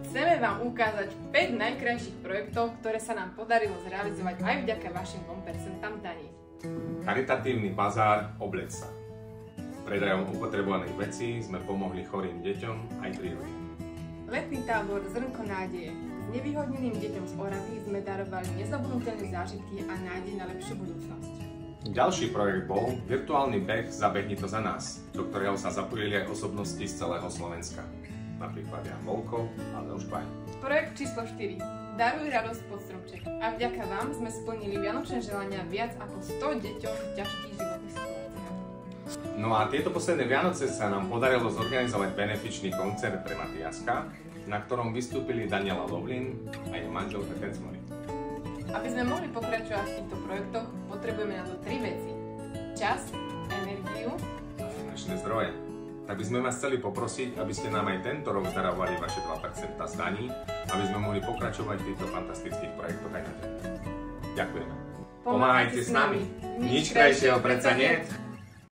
Chceme vám ukázať 5 najkrajších projektov, ktoré sa nám podarilo zrealizovať aj vďaka vašim 2% daní. Charitatívny bazár Obleť sa. Predajom upotrebovaných vecí sme pomohli chorým deťom aj prírode. Letný tábor Zrnko nádeje. S nevyhodneným deťom z Oravy sme darovali nezabudnutelné zážitky a nádej na lepšiu budúcnosť. Ďalší projekt bol virtuálny beh Zabehni to za nás, do ktorého sa zapojili aj osobnosti z celého Slovenska. Napríklad Jan Volko a Leoš Bajn. Projekt číslo 4. Daruj radosť pod stromček. A vďaka vám sme splnili vianočné želania viac ako 100 deťom v ťažkých životných situáciách. No a tieto posledné Vianoce sa nám podarilo zorganizovať benefičný koncert pre Matiaska, na ktorom vystúpili Daniela Lovlin a jej manželka Kecmony. Aby sme mohli pokračovať v týchto projektoch, potrebujeme na to 3 veci. Čas, energiu A finančné zdroje. Tak by sme vás chceli poprosiť, aby ste nám aj tento rok zdarovali vaše 2% z daní, aby sme mohli pokračovať v týchto fantastických projektoch aj naďalej. Ďakujeme. Pomáhajte s nami. Nič krajšieho predsa niet.